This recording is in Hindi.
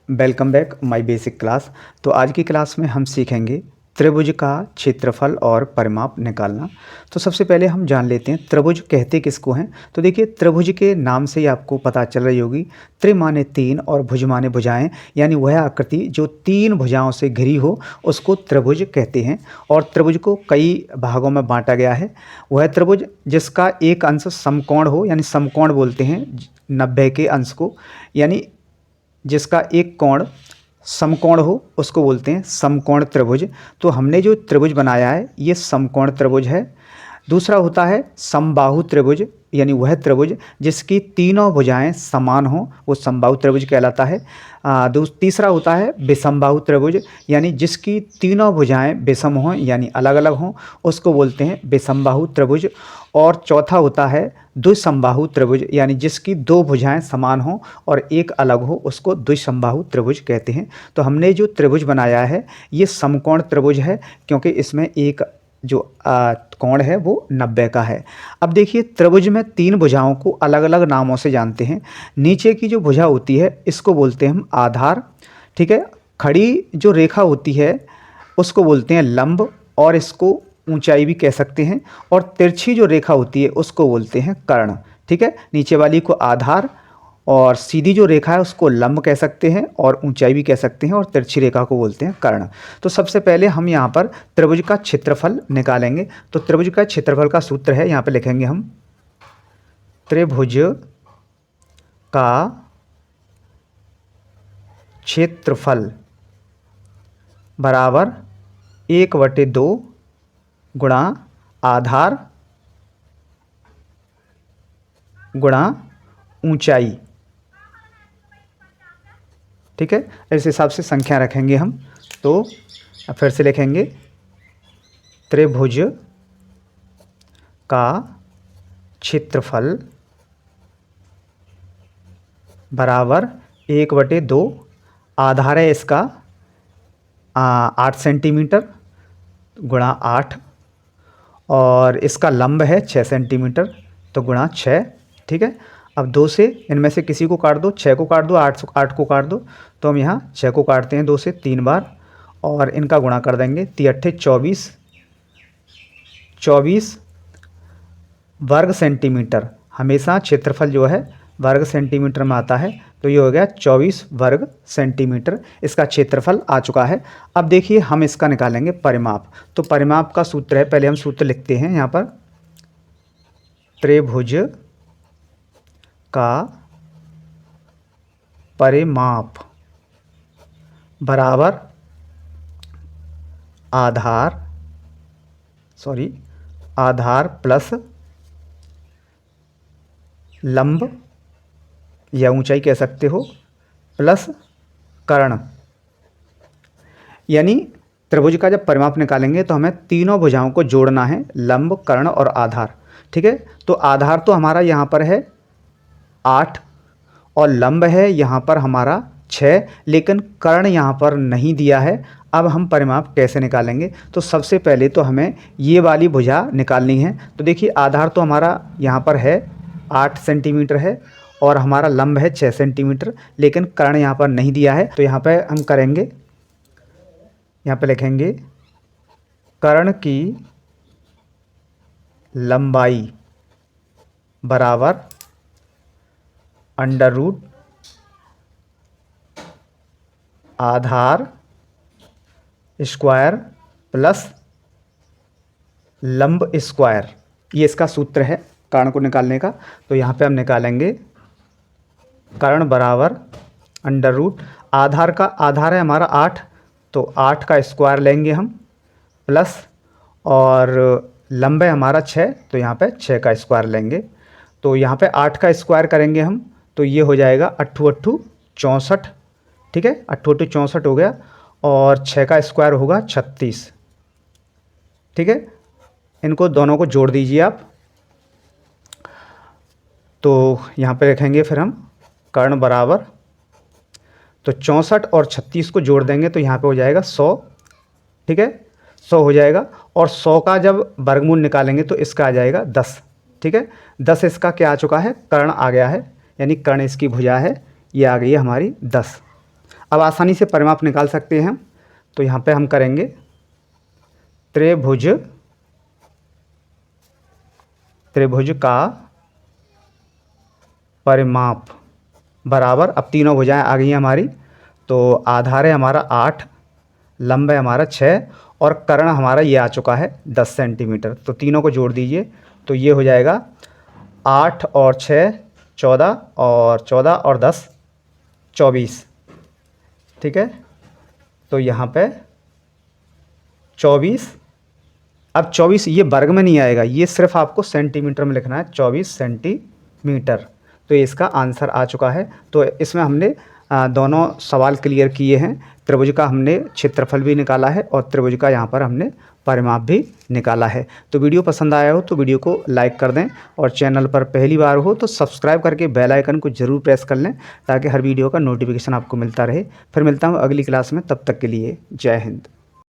Welcome back my basic class. तो आज की क्लास में हम सीखेंगे त्रिभुज का क्षेत्रफल और परिमाप निकालना। तो सबसे पहले हम जान लेते हैं त्रिभुज कहते किसको हैं। तो देखिए, त्रिभुज के नाम से ही आपको पता चल रही होगी। त्रि माने तीन और भुज माने भुजाएं, यानी वह आकृति जो तीन भुजाओं से घिरी हो उसको त्रिभुज कहते हैं। और त्रिभुज को कई भागों में बांटा गया है। वह त्रिभुज जिसका एक अंश समकोण हो, यानी समकोण बोलते हैं 90 के अंश को, यानी जिसका एक कोण समकोण हो उसको बोलते हैं समकोण त्रिभुज। तो हमने जो त्रिभुज बनाया है ये समकोण त्रिभुज है। दूसरा होता है समबाहु त्रिभुज, यानी वह त्रिभुज जिसकी तीनों भुजाएं समान हों, वो समबाहु त्रिभुज कहलाता है। तीसरा होता है विषमबाहु त्रिभुज, यानी जिसकी तीनों भुजाएं विषम हों, यानी अलग अलग हों, उसको बोलते हैं विषमबाहु त्रिभुज। और चौथा होता है द्विसमबाहु त्रिभुज, यानी जिसकी दो भुजाएं समान हों और एक अलग हो, उसको द्विसमबाहु त्रिभुज कहते हैं। तो हमने जो त्रिभुज बनाया है ये समकोण त्रिभुज है, क्योंकि इसमें एक जो कोण है वो 90 का है। अब देखिए, त्रिभुज में तीन भुजाओं को अलग अलग नामों से जानते हैं। नीचे की जो भुजा होती है इसको बोलते हैं हम आधार, ठीक है। खड़ी जो रेखा होती है उसको बोलते हैं लंब, और इसको ऊंचाई भी कह सकते हैं। और तिरछी जो रेखा होती है उसको बोलते हैं कर्ण, ठीक है। नीचे वाली को आधार, और सीधी जो रेखा है उसको लंब कह सकते हैं, और ऊंचाई भी कह सकते हैं, और तिरछी रेखा को बोलते हैं कर्ण। तो सबसे पहले हम यहाँ पर त्रिभुज का क्षेत्रफल निकालेंगे। तो त्रिभुज का क्षेत्रफल का सूत्र है, यहाँ पे लिखेंगे हम त्रिभुज का क्षेत्रफल बराबर 1/2 गुणा आधार गुणा ऊंचाई, ठीक है। इस हिसाब से संख्या रखेंगे हम। तो फिर से लिखेंगे त्रिभुज का क्षेत्रफल बराबर 1/2, आधार है इसका 8 सेंटीमीटर गुणा 8, और इसका लंब है 6 सेंटीमीटर, तो गुणा 6, ठीक है। अब 2 से इनमें से किसी को काट दो, 6 को काट दो, 8 को काट दो। तो हम यहाँ 6 को काटते हैं 2 से 3 बार, और इनका गुणा कर देंगे। 3 × 24 वर्ग सेंटीमीटर। हमेशा क्षेत्रफल जो है वर्ग सेंटीमीटर में आता है, तो ये हो गया 24 वर्ग सेंटीमीटर। इसका क्षेत्रफल आ चुका है। अब देखिए, हम इसका निकालेंगे परिमाप। तो परिमाप का सूत्र है, पहले हम सूत्र लिखते हैं यहाँ पर। त्रिभुज का परिमाप बराबर आधार प्लस लंब या ऊंचाई कह सकते हो, प्लस कर्ण। यानी त्रिभुज का जब परिमाप निकालेंगे तो हमें तीनों भुजाओं को जोड़ना है, लंब, कर्ण और आधार, ठीक है। तो आधार तो हमारा यहाँ पर है 8, और लंब है यहाँ पर हमारा 6, लेकिन कर्ण यहाँ पर नहीं दिया है। अब हम परिमाप कैसे निकालेंगे? तो सबसे पहले तो हमें ये वाली भुजा निकालनी है। तो देखिए, आधार तो हमारा यहाँ पर है 8 सेंटीमीटर है, और हमारा लंब है 6 सेंटीमीटर, लेकिन कर्ण यहाँ पर नहीं दिया है। तो यहाँ पे हम करेंगे, यहाँ पे लिखेंगे कर्ण की लंबाई बराबर √ आधार स्क्वायर प्लस लंब स्क्वायर। ये इसका सूत्र है कर्ण को निकालने का। तो यहाँ पे हम निकालेंगे कर्ण बराबर √ आधार का, आधार है हमारा 8, तो 8 का स्क्वायर लेंगे हम, प्लस, और लंब है हमारा 6, तो यहाँ पे 6 का स्क्वायर लेंगे। तो यहाँ पे 8 का स्क्वायर करेंगे हम, तो ये हो जाएगा 8 × 8 = 64, ठीक है। 8 × 8 = 64 हो गया, और 6 का स्क्वायर होगा 36, ठीक है। इनको दोनों को जोड़ दीजिए आप। तो यहाँ पे रखेंगे फिर हम कर्ण बराबर, तो 64 और 36 को जोड़ देंगे तो यहाँ पे हो जाएगा 100, ठीक है। 100 हो जाएगा, और 100 का जब वर्गमूल निकालेंगे तो इसका आ जाएगा 10, ठीक है। 10 इसका क्या आ चुका है? कर्ण आ गया है, यानी कर्ण इसकी भुजा है, ये आ गई है हमारी 10। अब आसानी से परिमाप निकाल सकते हैं। तो यहाँ पे हम करेंगे त्रिभुज का परिमाप बराबर, अब तीनों भुजाएं आ गई हैं हमारी। तो आधार है हमारा 8, लंब है हमारा 6 और कर्ण हमारा ये आ चुका है 10 सेंटीमीटर। तो तीनों को जोड़ दीजिए तो ये हो जाएगा 8 और 6 14 और 14 और 10 24। ठीक है, तो यहाँ पे 24। अब 24 ये वर्ग में नहीं आएगा, ये सिर्फ आपको सेंटीमीटर में लिखना है, 24 सेंटीमीटर। तो इसका आंसर आ चुका है। तो इसमें हमने दोनों सवाल क्लियर किए हैं। त्रिभुज का हमने क्षेत्रफल भी निकाला है और त्रिभुज का यहाँ पर हमने परिमाप भी निकाला है। तो वीडियो पसंद आया हो तो वीडियो को लाइक कर दें और चैनल पर पहली बार हो तो सब्सक्राइब करके बेल आइकन को ज़रूर प्रेस कर लें ताकि हर वीडियो का नोटिफिकेशन आपको मिलता रहे। फिर मिलता हूँ अगली क्लास में, तब तक के लिए जय हिंद।